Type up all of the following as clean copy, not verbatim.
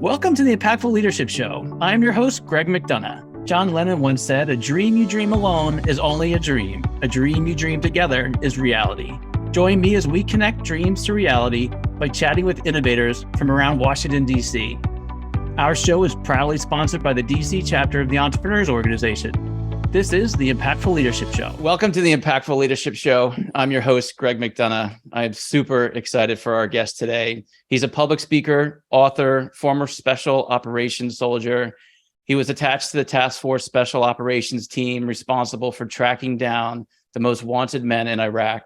Welcome to the Impactful Leadership Show. I'm your host, Greg McDonough. John Lennon once said, "A dream you dream alone is only a dream. A dream you dream together is reality." Join me as we connect dreams to reality by chatting with innovators from around Washington, D.C. Our show is proudly sponsored by the D.C. chapter of the Entrepreneurs Organization. This is the Impactful Leadership Show. Welcome to the Impactful Leadership Show. I'm your host, Greg McDonough. I'm super excited for our guest today. He's a public speaker, author, former special operations soldier. He was attached to the Task Force Special Operations team responsible for tracking down the most wanted men in Iraq.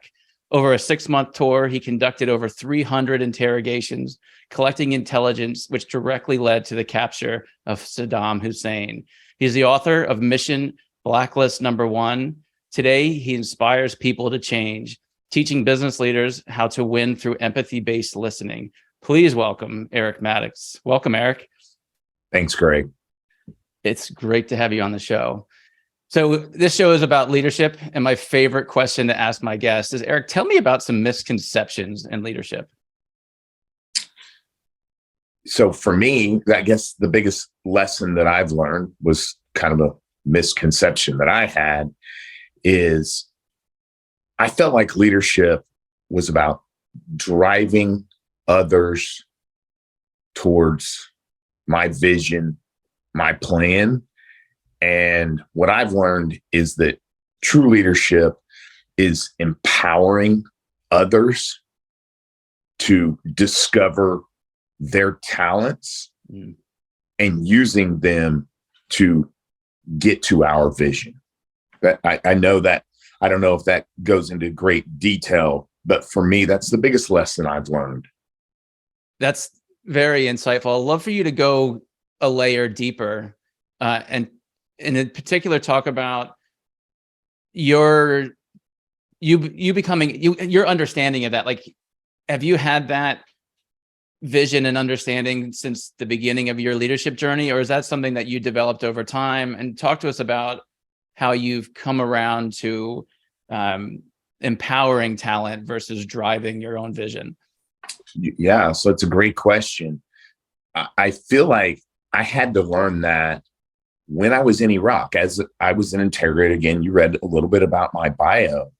Over a 6-month tour, he conducted over 300 interrogations, collecting intelligence, which directly led to the capture of Saddam Hussein. He's the author of Mission List No.1. Today, he inspires people to change, teaching business leaders how to win through empathy-based listening. Please welcome Eric Maddox. Welcome, Eric. Thanks, Greg. It's great to have you on the show. So this show is about leadership, and my favorite question to ask my guests is, Eric, tell me about some misconceptions in leadership. So for me, I guess the biggest lesson that I've learned was kind of a misconception that I had is I felt like leadership was about driving others towards my vision, my plan. And what I've learned is that true leadership is empowering others to discover their talents and using them to get to our vision. But I know that, I don't know if that goes into great detail, but for me, that's the biggest lesson I've learned. That's very insightful. I'd love for you to go a layer deeper and in particular talk about your understanding of that. Like, have you had that vision and understanding since the beginning of your leadership journey, or is that something that you developed over time? And talk to us about how you've come around to empowering talent versus driving your own vision. Yeah, so it's a great question. I feel like I had to learn that when I was in Iraq, as I was an interrogator. Again, you read a little bit about my bio,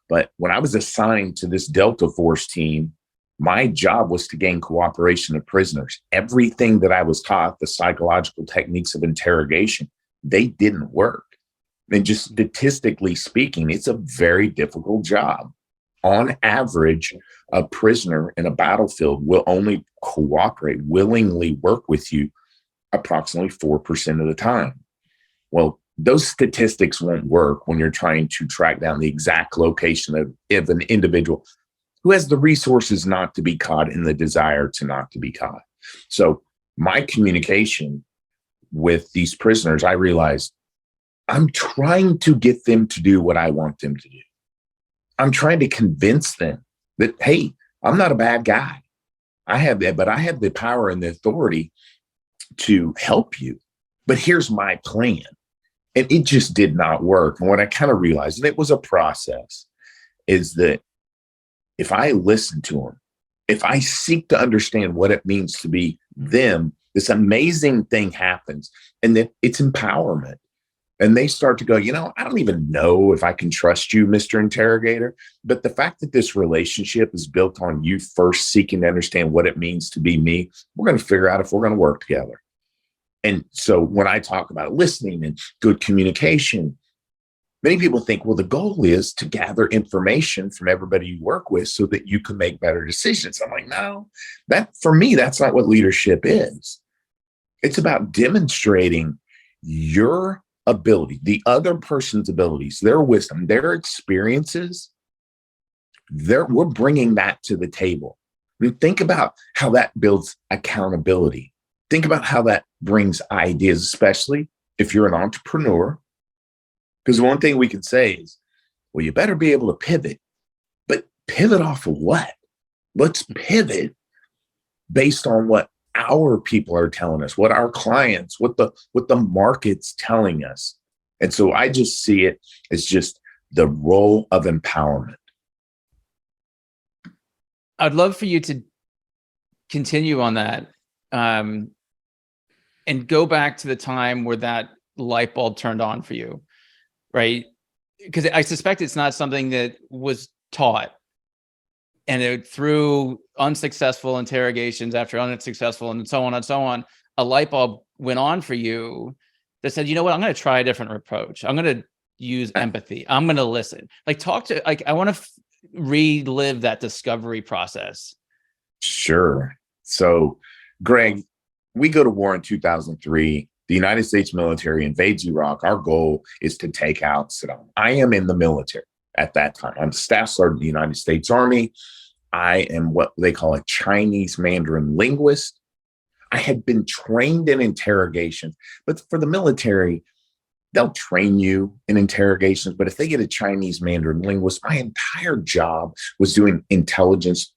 but when I was assigned to this Delta Force team, my job was to gain cooperation of prisoners. Everything that I was taught, the psychological techniques of interrogation, they didn't work. And just statistically speaking, it's a very difficult job. On average, a prisoner in a battlefield will only cooperate, willingly work with you approximately 4% of the time. Well, those statistics won't work when you're trying to track down the exact location of an individual who has the resources not to be caught and the desire to not to be caught. So my communication with these prisoners, I realized I'm trying to get them to do what I want them to do. I'm trying to convince them that, hey, I'm not a bad guy. I have that, but I have the power and the authority to help you. But here's my plan. And it just did not work. And what I kind of realized, and it was a process, is that if I listen to them, if I seek to understand what it means to be them, this amazing thing happens, and then it's empowerment. And they start to go, I don't even know if I can trust you, Mr. Interrogator. But the fact that this relationship is built on you first seeking to understand what it means to be me, we're going to figure out if we're going to work together. And so when I talk about listening and good communication, many people think, well, the goal is to gather information from everybody you work with so that you can make better decisions. I'm like, no, for me, that's not what leadership is. It's about demonstrating your ability, the other person's abilities, their wisdom, their experiences. We're bringing that to the table. I mean, think about how that builds accountability. Think about how that brings ideas, especially if you're an entrepreneur. Because one thing we can say is, well, you better be able to pivot, but pivot off of what? Let's pivot based on what our people are telling us, what our clients, what the market's telling us. And so I just see it as just the role of empowerment. I'd love for you to continue on that. and go back to the time where that light bulb turned on for you, right? Because I suspect it's not something that was taught. And through unsuccessful interrogations after unsuccessful and so on and so on, a light bulb went on for you that said, you know what, I'm going to try a different approach. I'm going to use empathy. I'm going to listen. Like I want to relive that discovery process. Sure. So, Greg, we go to war in 2003. The United States military invades Iraq. Our goal is to take out Saddam. I am in the military at that time. I'm staff sergeant of the United States Army. I am what they call a Chinese Mandarin linguist. I had been trained in interrogations, but for the military, they'll train you in interrogations. But if they get a Chinese Mandarin linguist, my entire job was doing intelligence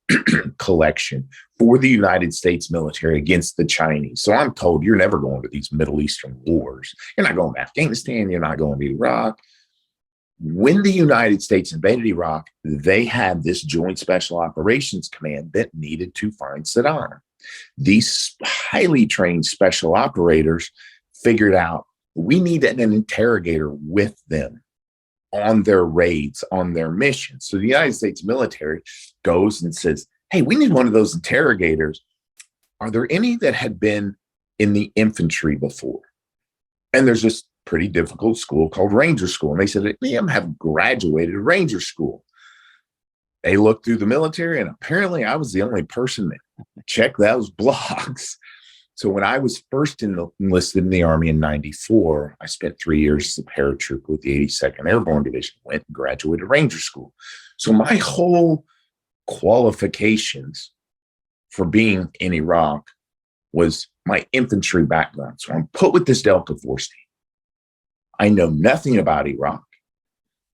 collection for the United States military against the Chinese. So I'm told you're never going to these Middle Eastern wars. You're not going to Afghanistan. You're not going to Iraq. When the United States invaded Iraq, they had this Joint Special Operations Command that needed to find Saddam. These highly trained special operators figured out we need an interrogator with them on their raids, on their missions. So the United States military goes and says, hey, we need one of those interrogators. Are there any that had been in the infantry before? And there's this pretty difficult school called Ranger School. And they said, Liam have graduated Ranger School. They looked through the military, and apparently I was the only person that checked those blocks. So when I was first enlisted in the Army in 94, I spent 3 years as a paratrooper with the 82nd Airborne Division, went and graduated Ranger School. So my whole qualifications for being in Iraq was my infantry background. So I'm put with this Delta Force team. I know nothing about Iraq.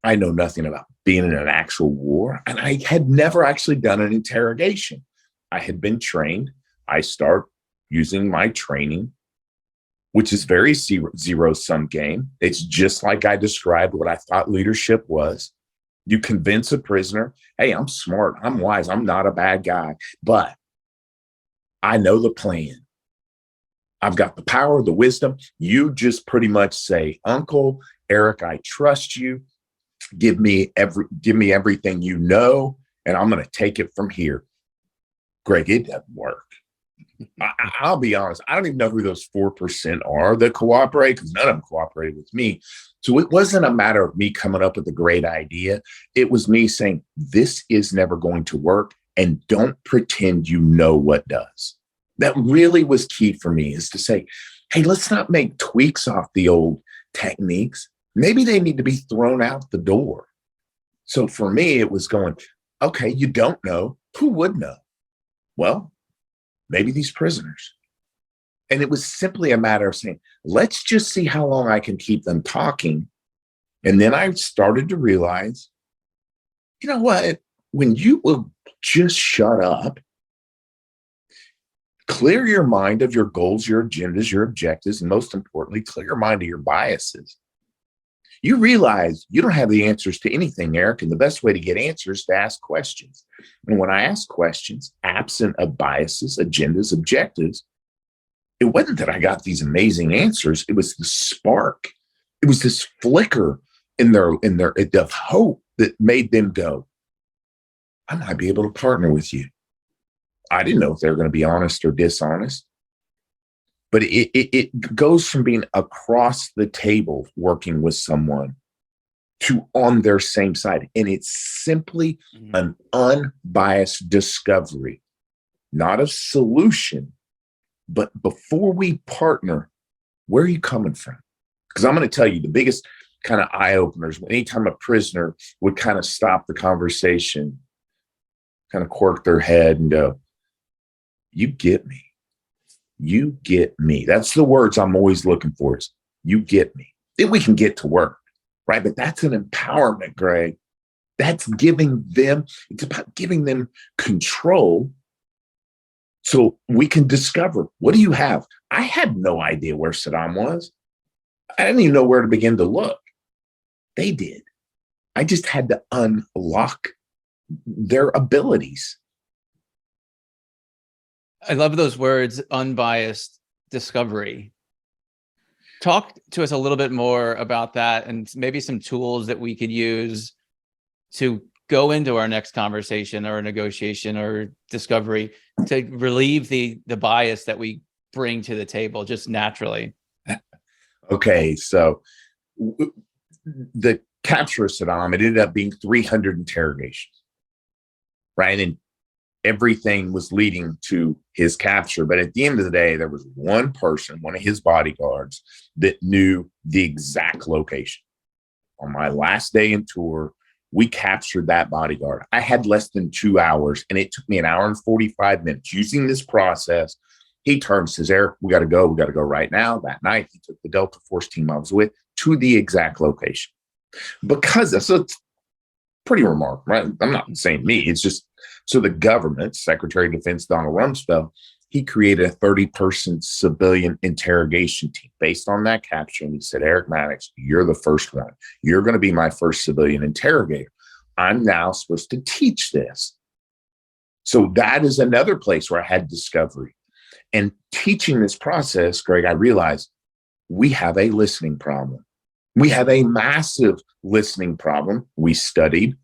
I know nothing about being in an actual war. And I had never actually done an interrogation. I had been trained. I start using my training, which is very zero-sum game. It's just like I described what I thought leadership was. You convince a prisoner, hey, I'm smart, I'm wise, I'm not a bad guy, but I know the plan. I've got the power, the wisdom. You just pretty much say, Uncle Eric, I trust you. Give me everything you know, and I'm going to take it from here. Greg, it doesn't work. I'll be honest. I don't even know who those 4% are that cooperate, because none of them cooperated with me. So it wasn't a matter of me coming up with a great idea. It was me saying, this is never going to work, and don't pretend you know what does. That really was key for me, is to say, hey, let's not make tweaks off the old techniques. Maybe they need to be thrown out the door. So for me, it was going, okay, you don't know. Who would know? Well, maybe these prisoners. And it was simply a matter of saying, let's just see how long I can keep them talking. And then I started to realize, you know what? When you will just shut up, clear your mind of your goals, your agendas, your objectives, and most importantly, clear your mind of your biases. You realize you don't have the answers to anything, Eric, and the best way to get answers is to ask questions. And when I ask questions, absent of biases, agendas, objectives, it wasn't that I got these amazing answers. It was the spark. It was this flicker in their of hope that made them go, I might be able to partner with you. I didn't know if they were going to be honest or dishonest. But it goes from being across the table working with someone to on their same side. And it's simply an unbiased discovery, not a solution. But before we partner, where are you coming from? Because I'm going to tell you the biggest kind of eye openers, anytime a prisoner would kind of stop the conversation, kind of quirk their head and go, you get me. You get me. That's the words I'm always looking for, is you get me. Then we can get to work, right? But that's an empowerment, Greg. That's it's about giving them control so we can discover, what do you have? I had no idea where Saddam was. I didn't even know where to begin to look. They did. I just had to unlock their abilities. I love those words, unbiased discovery. Talk to us a little bit more about that and maybe some tools that we could use to go into our next conversation or negotiation or discovery to relieve the bias that we bring to the table just naturally. Okay, so the capture of Saddam, it ended up being 300 interrogations, right? And everything was leading to his capture. But at the end of the day, there was one person, one of his bodyguards, that knew the exact location. On my last day in tour, we captured that bodyguard. I had less than 2 hours, and it took me 1 hour and 45 minutes using this process. He turns, says, Eric, we got to go. We got to go right now. That night, he took the Delta Force team I was with to the exact location. Because so it's pretty remarkable, right? I'm not saying me. It's just, so the government, Secretary of Defense Donald Rumsfeld, he created a 30-person civilian interrogation team based on that capture. And he said, Eric Maddox, you're the first one. You're going to be my first civilian interrogator. I'm now supposed to teach this. So that is another place where I had discovery. And teaching this process, Greg, I realized we have a listening problem. We have a massive listening problem. We studied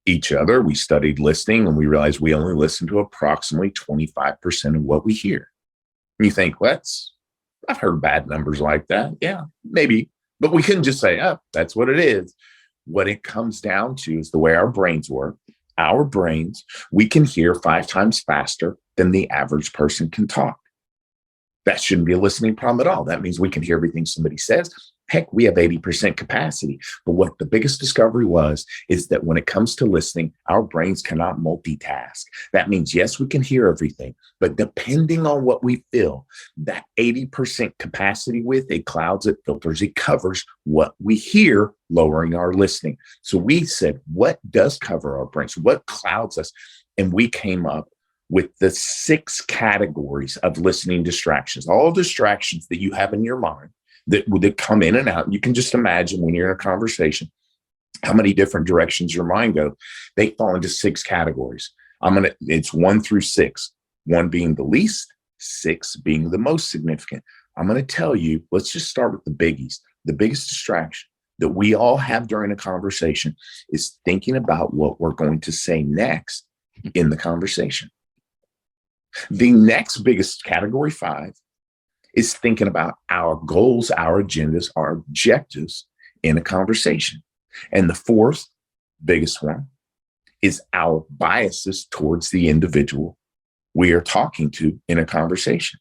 each other. We studied listening, and we realized we only listen to approximately 25% of what we hear. And you think, I've heard bad numbers like that. Yeah, maybe. But we couldn't just say, oh, that's what it is. What it comes down to is the way our brains work. Our brains, we can hear 5 times faster than the average person can talk. That shouldn't be a listening problem at all. That means we can hear everything somebody says. Heck, we have 80% capacity. But what the biggest discovery was is that when it comes to listening, our brains cannot multitask. That means, yes, we can hear everything, but depending on what we feel, that 80% capacity with, it clouds, it filters, it covers what we hear, lowering our listening. So we said, what does cover our brains? What clouds us? And we came up with the 6 categories of listening distractions, all distractions that you have in your mind that come in and out. You can just imagine when you're in a conversation, how many different directions your mind go. They fall into 6 categories. It's 1 through 6, 1 being the least, 6 being the most significant. I'm going to tell you, let's just start with the biggies. The biggest distraction that we all have during a conversation is thinking about what we're going to say next in the conversation. The next biggest category, 5, is thinking about our goals, our agendas, our objectives in a conversation. And the 4th biggest one is our biases towards the individual we are talking to in a conversation.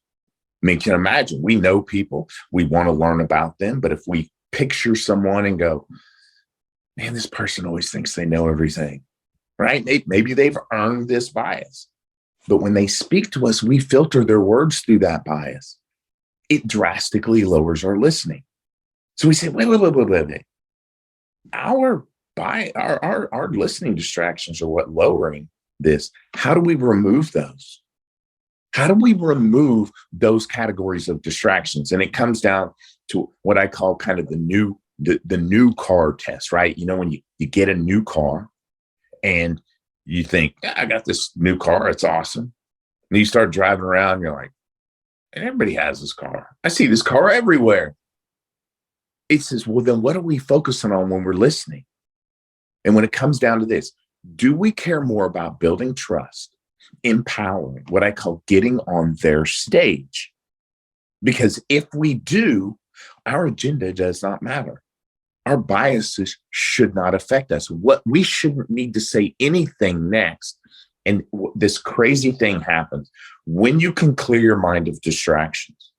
I mean, you can imagine, we know people, we want to learn about them, but if we picture someone and go, man, this person always thinks they know everything, right? Maybe they've earned this bias. But when they speak to us, we filter their words through that bias. It drastically lowers our listening. So we say, wait. Our listening distractions are what lowering this. How do we remove those? How do we remove those categories of distractions? And it comes down to what I call kind of the new car test, right? You know, when you get a new car and you think, yeah, I got this new car, it's awesome. And you start driving around, you're like, everybody has this car. I see this car everywhere. It says, well, then what are we focusing on when we're listening? And when it comes down to this, do we care more about building trust, empowering, what I call getting on their stage? Because if we do, our agenda does not matter. Our biases should not affect us. What we shouldn't need to say anything next. And this crazy thing happens when you can clear your mind of distractions.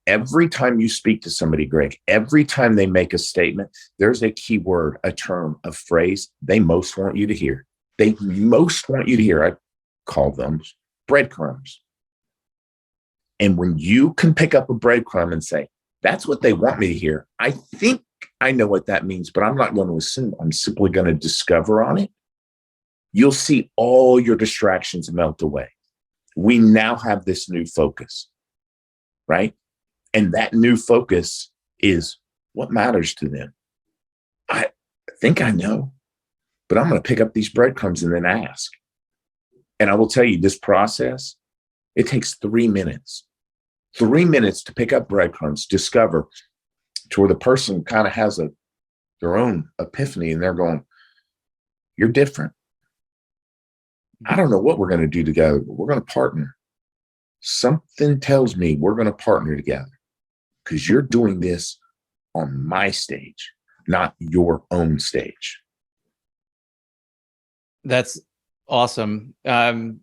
Every time you speak to somebody, Greg, every time they make a statement, there's a key word, a term, a phrase they most want you to hear. They most want you to hear. I call them breadcrumbs. And when you can pick up a breadcrumb and say, that's what they want me to hear, I think I know what that means, but I'm not going to assume. I'm simply going to discover on it. You'll see all your distractions melt away. We now have this new focus, right? And that new focus is what matters to them. I think I know, but I'm going to pick up these breadcrumbs and then ask. And I will tell you, this process, it takes 3 minutes. 3 minutes to pick up breadcrumbs, discover, to where the person kind of has their own epiphany and they're going, you're different. I don't know what we're going to do together, but we're going to partner. Something tells me we're going to partner together because you're doing this on my stage, not your own stage. That's awesome. Can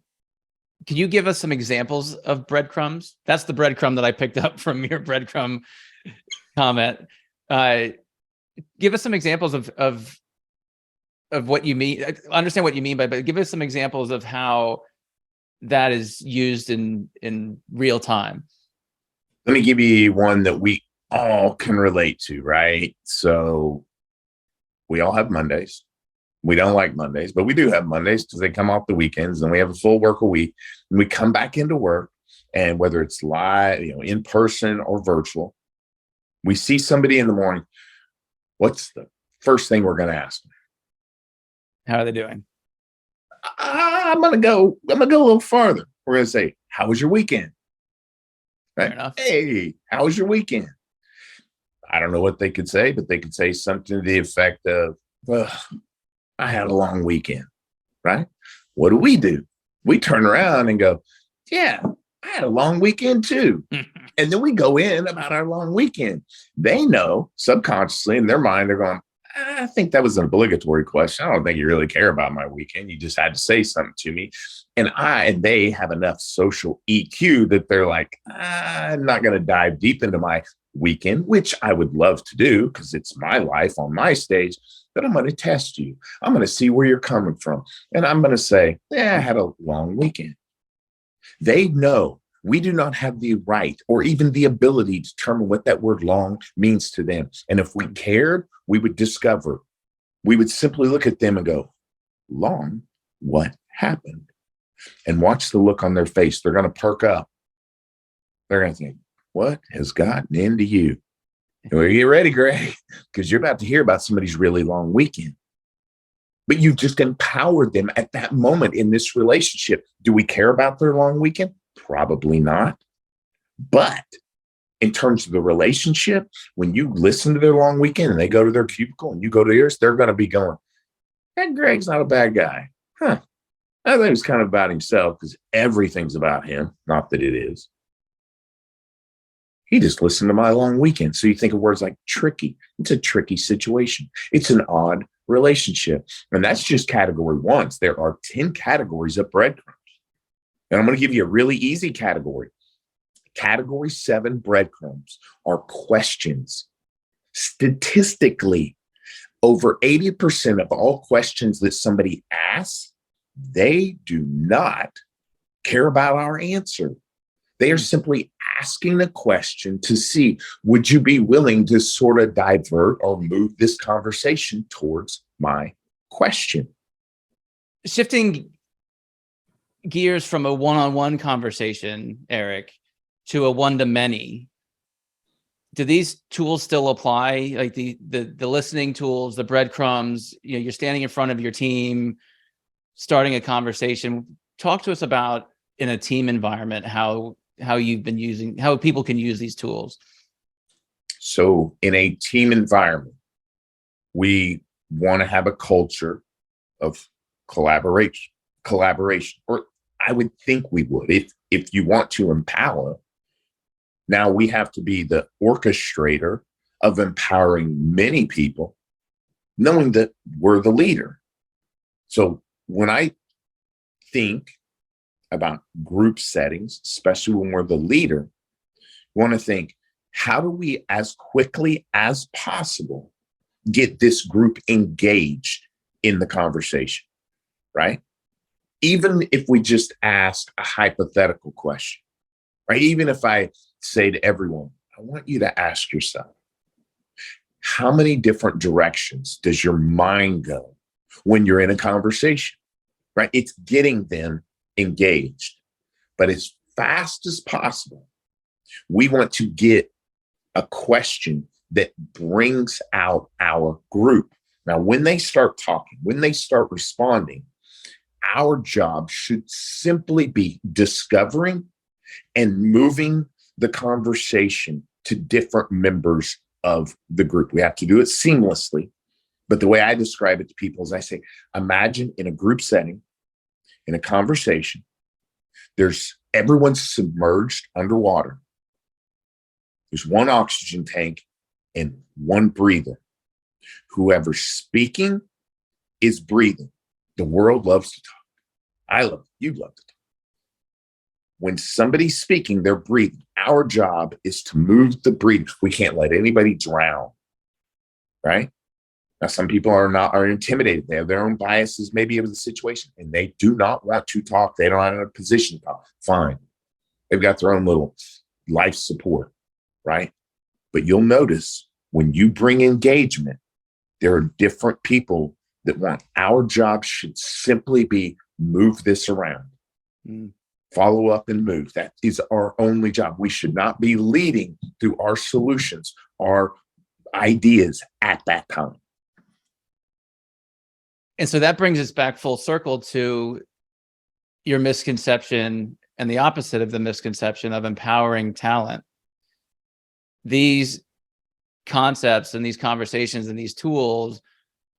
you give us some examples of breadcrumbs? That's the breadcrumb that I picked up from your breadcrumb comment. Give us some examples of what you mean. I understand what you mean by, but give us some examples of how that is used in real time. Let me give you one that we all can relate to, right? So we all have Mondays. We don't like Mondays, but we do have Mondays because they come off the weekends and we have a full work a week. And we come back into work, and whether it's live, in person or virtual, we see somebody in the morning. What's the first thing we're going to ask them? How are they doing? I'm going to go a little farther. We're going to say, how was your weekend? Right? Fair enough. Hey, how was your weekend? I don't know what they could say, but they could say something to the effect of, I had a long weekend, right? What do? We turn around and go, yeah, I had a long weekend too. And then we go in about our long weekend. They know subconsciously in their mind, they're going, I think that was an obligatory question. I don't think you really care about my weekend. You just had to say something to me. And they have enough social EQ that they're like, I'm not going to dive deep into my weekend, which I would love to do because it's my life on my stage, but I'm going to test you. I'm going to see where you're coming from. And I'm going to say, I had a long weekend. They know we do not have the right or even the ability to determine what that word long means to them. And if we cared, we would discover. We would simply look at them and go, long, what happened? And watch the look on their face. They're going to perk up. They're going to think, what has gotten into you? Well, get ready, Greg, because you're about to hear about somebody's really long weekend. But you just empowered them at that moment in this relationship. Do we care about their long weekend? Probably not. But in terms of the relationship, when you listen to their long weekend and they go to their cubicle and you go to yours, they're going to be going, that Greg's not a bad guy. I think it's kind of about himself because everything's about him. Not that it is. He just listened to my long weekend. So you think of words like tricky. It's a tricky situation. It's an odd relationship. And that's just category one. There are 10 categories of breadcrumbs. And I'm going to give you a really easy category. Category 7 breadcrumbs are questions. Statistically, over 80% of all questions that somebody asks, they do not care about our answer. They are simply asking a question to see, would you be willing to sort of divert or move this conversation towards my question? Shifting gears from a one-on-one conversation, Eric, to a one-to-many, do these tools still apply? Like the listening tools, the breadcrumbs, you're standing in front of your team, starting a conversation. Talk to us about, in a team environment, how people can use these tools. So in a team environment, we want to have a culture of collaboration, or I would think we would. If you want to empower, now we have to be the orchestrator of empowering many people, knowing that we're the leader. So when I think about group settings, especially when we're the leader, we want to think, how do we as quickly as possible get this group engaged in the conversation, right? Even if we just ask a hypothetical question, right? Even if I say to everyone, I want you to ask yourself, how many different directions does your mind go when you're in a conversation, right? It's getting them engaged. But as fast as possible, we want to get a question that brings out our group. Now, when they start talking, when they start responding, our job should simply be discovering and moving the conversation to different members of the group. We have to do it seamlessly. But the way I describe it to people is I say, imagine in a group setting, in a conversation, everyone's submerged underwater. There's one oxygen tank and one breather. Whoever's speaking is breathing. The world loves to talk. I love it. You love to talk. When somebody's speaking, they're breathing. Our job is to move the breathing. We can't let anybody drown, right? Now, some people are intimidated. They have their own biases, maybe of the situation, and they do not want to talk. They don't have a position to talk. Fine. They've got their own little life support, right? But you'll notice when you bring engagement, there are different people that want. Our job should simply be move this around. Follow up and move. That is our only job. We should not be leading through our solutions, our ideas at that time. And so that brings us back full circle to your misconception and the opposite of the misconception of empowering talent. These concepts and these conversations and these tools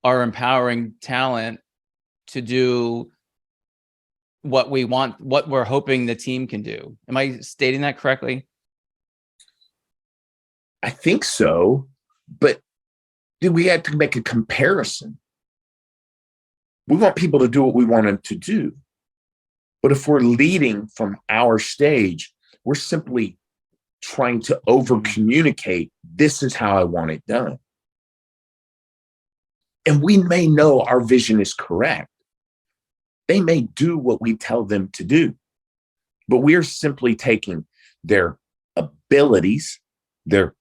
are empowering talent to do what we want, what we're hoping the team can do. Am I stating that correctly? I think so, but we had to make a comparison. We want people to do what we want them to do. But if we're leading from our stage, we're simply trying to over communicate. This is how I want it done. And we may know our vision is correct. They may do what we tell them to do, but we're simply taking their abilities, their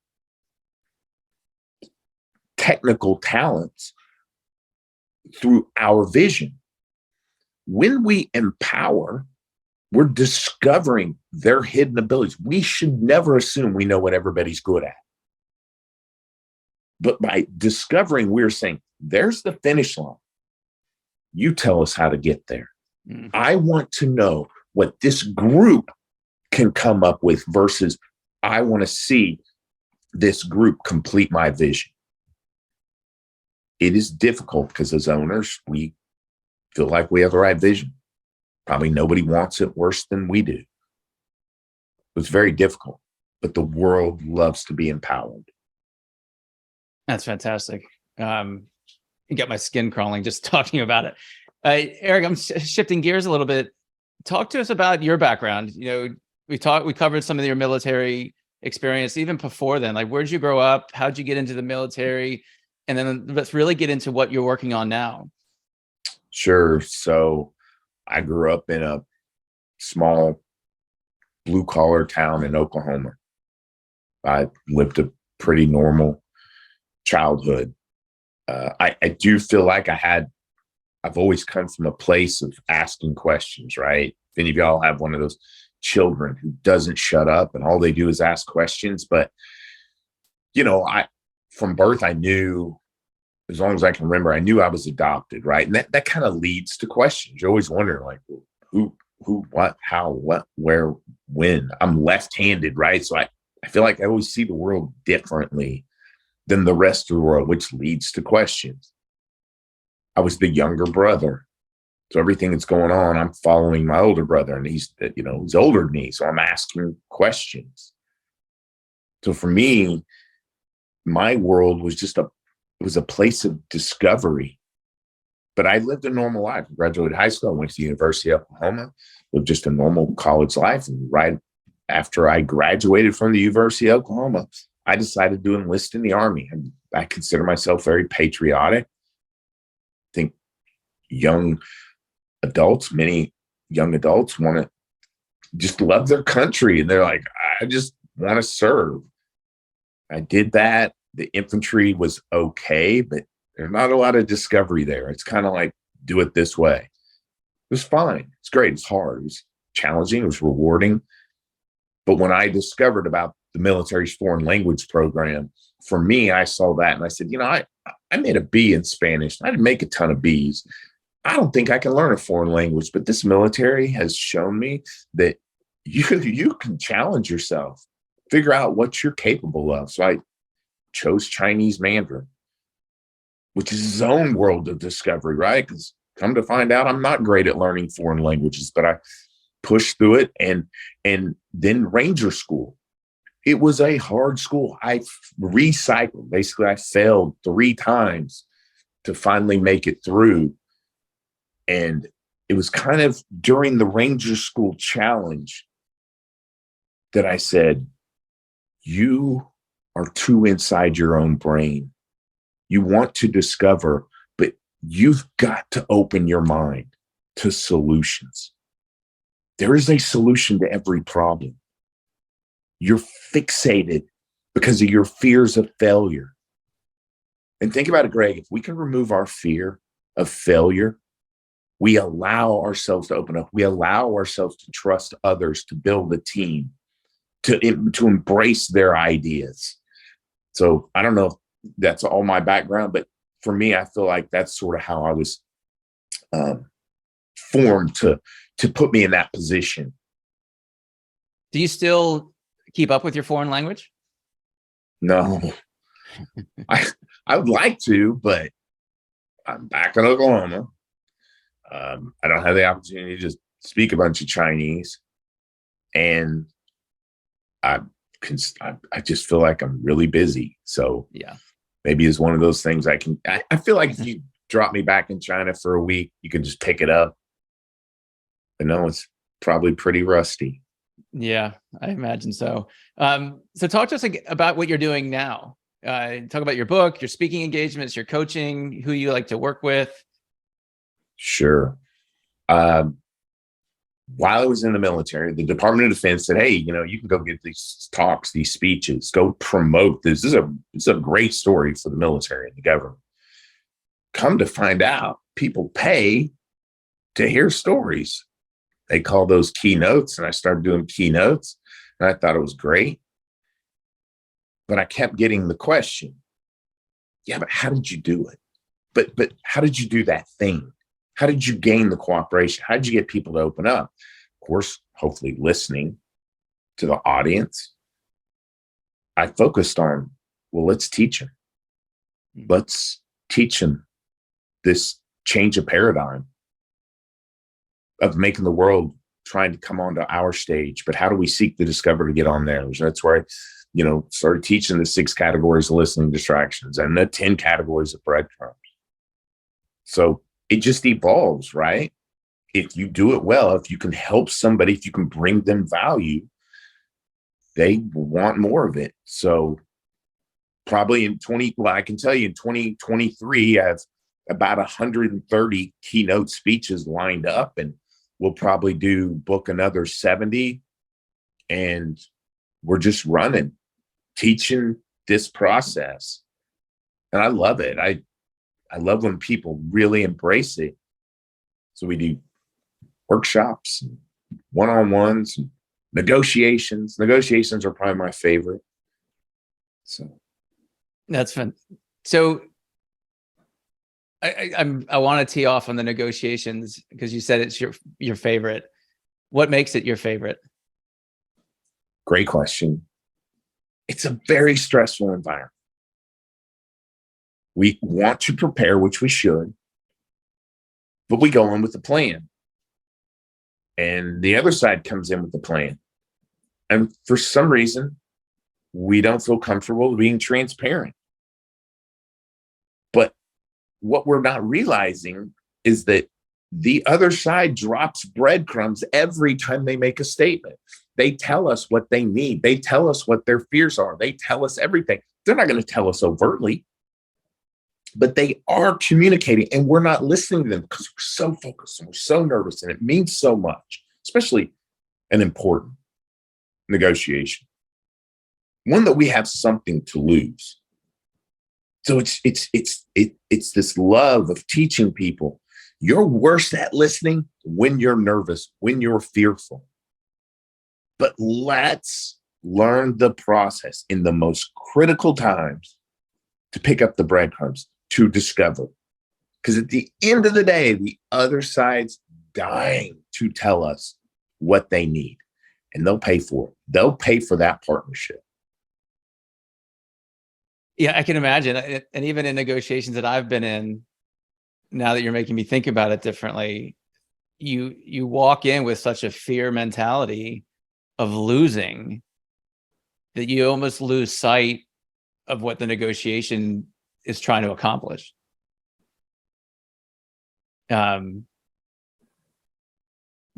technical talents through our vision. When we empower, we're discovering their hidden abilities. We should never assume we know what everybody's good at. But by discovering, we're saying, there's the finish line. You tell us how to get there. I want to know what this group can come up with versus I want to see this group complete my vision. It is difficult because as owners, we feel like we have the right vision. Probably nobody wants it worse than we do. It's very difficult, but the world loves to be empowered. That's fantastic. You got my skin crawling just talking about it. Eric, I'm shifting gears a little bit. Talk to us about your background. We covered some of your military experience even before then. Like, where'd you grow up? How'd you get into the military? And then let's really get into what you're working on now. Sure. So I grew up in a small blue collar town in Oklahoma. I lived a pretty normal childhood. I do feel like I've always come from a place of asking questions, right? If any of y'all have one of those children who doesn't shut up and all they do is ask questions. But, from birth, I knew, as long as I can remember, I knew I was adopted, right? And that kind of leads to questions. You're always wondering, like, who, what, how, what, where, when. I'm left-handed, right? So I feel like I always see the world differently than the rest of the world, which leads to questions. I was the younger brother. So everything that's going on, I'm following my older brother, and he's older than me. So I'm asking questions. So for me, my world was a place of discovery. But I lived a normal life. I graduated high school. I went to the University of Oklahoma, lived just a normal college life. And right after I graduated from the University of Oklahoma, I decided to enlist in the Army. And I consider myself very patriotic. I think many young adults want to just love their country. And they're like, I just want to serve. I did that. The infantry was okay, but there's not a lot of discovery there. It's kind of like, do it this way. It was fine. It's great. It's hard. It was challenging. It was rewarding. But when I discovered about the military's foreign language program, for me, I saw that and I said, I made a B in Spanish. I didn't make a ton of Bs. I don't think I can learn a foreign language, but this military has shown me that you can challenge yourself. figure out what you're capable of. So I chose Chinese Mandarin, which is his own world of discovery, right? Because come to find out, I'm not great at learning foreign languages, but I pushed through it. And then Ranger School. It was a hard school. I recycled. Basically, I failed 3 times to finally make it through. And it was kind of during the Ranger School challenge that I said, you are too inside your own brain. You want to discover, but you've got to open your mind to solutions. There is a solution to every problem. You're fixated because of your fears of failure. And think about it, Greg, if we can remove our fear of failure, we allow ourselves to open up. We allow ourselves to trust others, to build a team, to embrace their ideas. So I don't know if that's all my background, but for me, I feel like that's sort of how I was formed to put me in that position. Do you still keep up with your foreign language? No, I would like to, but I'm back in Oklahoma. I don't have the opportunity to just speak a bunch of Chinese, and I just feel like I'm really busy. So yeah, maybe it's one of those things I feel like if you drop me back in China for a week, you can just pick it up. But no, it's probably pretty rusty. Yeah, I imagine so. So talk to us about what you're doing now. Talk about your book, your speaking engagements, your coaching, who you like to work with. Sure. While I was in the military, the Department of Defense said, hey, you can go get these talks, these speeches, go promote this. This is a great story for the military and the government. Come to find out, people pay to hear stories. They call those keynotes, and I started doing keynotes, and I thought it was great. But I kept getting the question, yeah, but how did you do it? But how did you do that thing? How did you gain the cooperation? How did you get people to open up? Of course, hopefully listening to the audience. I focused on, well, let's teach them. Let's teach them this change of paradigm of making the world trying to come onto our stage. But how do we seek to discover to get on theirs? That's where I, started teaching the 6 categories of listening distractions and the 10 categories of breadcrumbs. So it just evolves, right? If you do it well, if you can help somebody, if you can bring them value, they want more of it. So probably I can tell you in 2023, I have about 130 keynote speeches lined up, and we'll probably book another 70. And we're just running, teaching this process. And I love it. I love when people really embrace it. So we do workshops, one-on-ones, negotiations. Negotiations are probably my favorite. So that's fun. So I want to tee off on the negotiations because you said it's your favorite. What makes it your favorite? Great question. It's a very stressful environment. We want to prepare, which we should, but we go in with a plan. And the other side comes in with the plan. And for some reason, we don't feel comfortable being transparent. But what we're not realizing is that the other side drops breadcrumbs every time they make a statement. They tell us what they need. They tell us what their fears are. They tell us everything. They're not going to tell us overtly, but they are communicating, and we're not listening to them because we're so focused and we're so nervous, and it means so much, especially an important negotiation, one that we have something to lose. So it's this love of teaching people. You're worse at listening when you're nervous, when you're fearful. But let's learn the process in the most critical times to pick up the breadcrumbs, to discover. Because at the end of the day, the other side's dying to tell us what they need. and they'll pay for it. They'll pay for that partnership. Yeah, I can imagine. And even in negotiations that I've been in, now that you're making me think about it differently, you walk in with such a fear mentality of losing that you almost lose sight of what the negotiation is trying to accomplish. So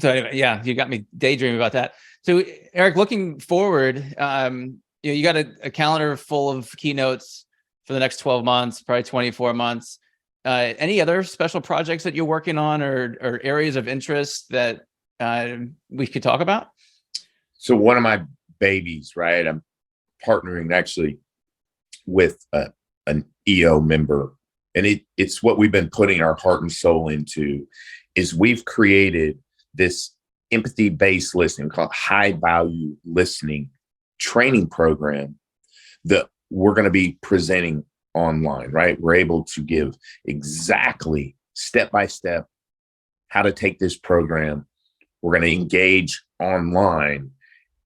anyway, yeah, you got me daydreaming about that. So Eric, looking forward, you got a calendar full of keynotes for the next 12 months, probably 24 months. Any other special projects that you're working on or areas of interest that we could talk about? So one of my babies, right? I'm partnering actually with an EO member, and it's what we've been putting our heart and soul into. Is we've created this empathy-based listening called high value listening training program that we're going to be presenting online, right? We're able to give exactly step-by-step how to take this program. We're going to engage online,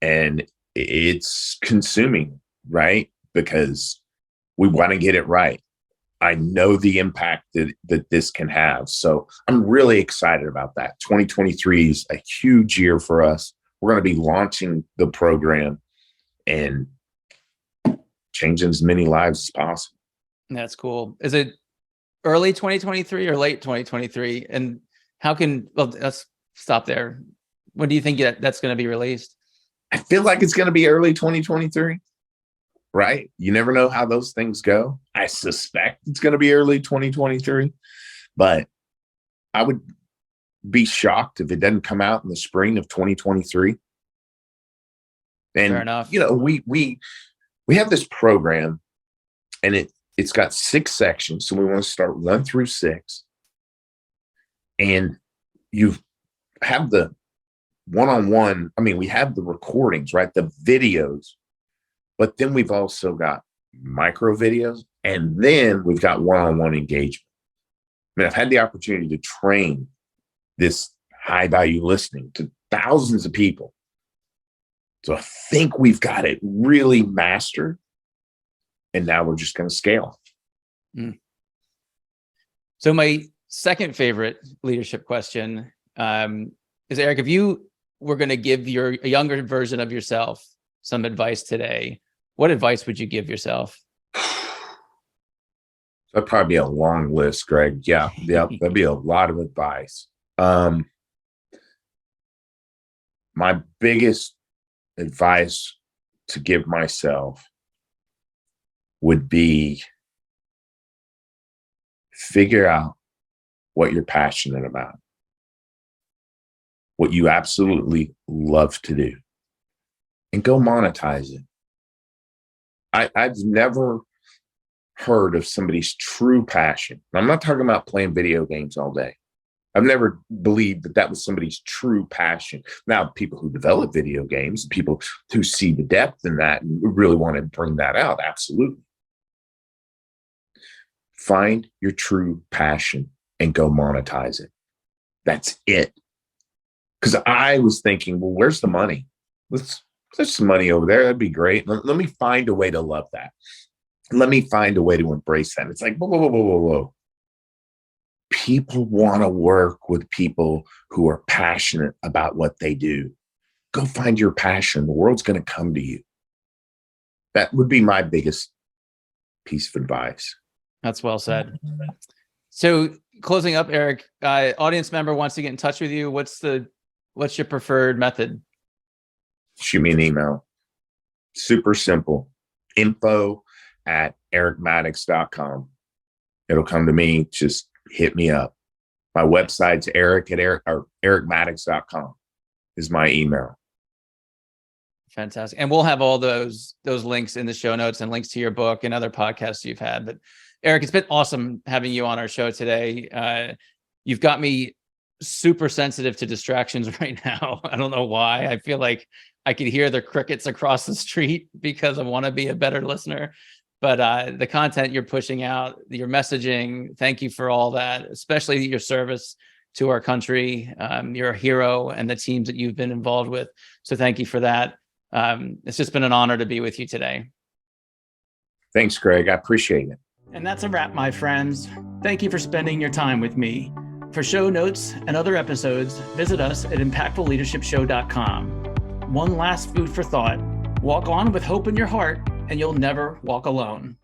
and it's consuming, right? Because we want to get it right. I know the impact that this can have. So I'm really excited about that. 2023 is a huge year for us. We're going to be launching the program and changing as many lives as possible. That's cool. Is it early 2023 or late 2023? And let's stop there. When do you think that's going to be released? I feel like it's going to be early 2023. Right? You never know how those things go. I suspect it's going to be early 2023, but I would be shocked if it doesn't come out in the spring of 2023. And fair enough. We have this program, and it's got 6 sections. So we want to start 1 through 6. And you have the one-on-one. I mean, we have the recordings, right? The videos. But then we've also got micro videos, and then we've got one-on-one engagement. I mean, I've had the opportunity to train this high value listening to thousands of people. So I think we've got it really mastered, and now we're just going to scale. So my second favorite leadership question is, Eric, if you were going to give a younger version of yourself some advice today, what advice would you give yourself? That'd probably be a long list, Greg. Yeah, that'd be a lot of advice. My biggest advice to give myself would be figure out what you're passionate about, what you absolutely love to do, and go monetize it. I've never heard of somebody's true passion. I'm not talking about playing video games all day. I've never believed that was somebody's true passion. Now, people who develop video games, people who see the depth in that and really want to bring that out, absolutely. Find your true passion and go monetize it. That's it. Because I was thinking, well, where's the money? There's some money over there. That'd be great. Let me find a way to love that. Let me find a way to embrace that. It's like, whoa. People want to work with people who are passionate about what they do. Go find your passion. The world's going to come to you. That would be my biggest piece of advice. That's well said. So closing up, Eric, audience member wants to get in touch with you. What's your preferred method? Shoot me an email. Super simple. info@ericmaddox.com. It'll come to me. Just hit me up. My website's ericmaddox.com is my email. Fantastic. And we'll have all those links in the show notes and links to your book and other podcasts you've had. But Eric, it's been awesome having you on our show today. You've got me super sensitive to distractions right now. I don't know why. I feel like I could hear the crickets across the street because I want to be a better listener. But the content you're pushing out, your messaging, thank you for all that, especially your service to our country. You're a hero, and the teams that you've been involved with. So thank you for that. It's just been an honor to be with you today. Thanks, Greg. I appreciate it. And that's a wrap, my friends. Thank you for spending your time with me. For show notes and other episodes, visit us at impactfulleadershipshow.com. One last food for thought: walk on with hope in your heart, and you'll never walk alone.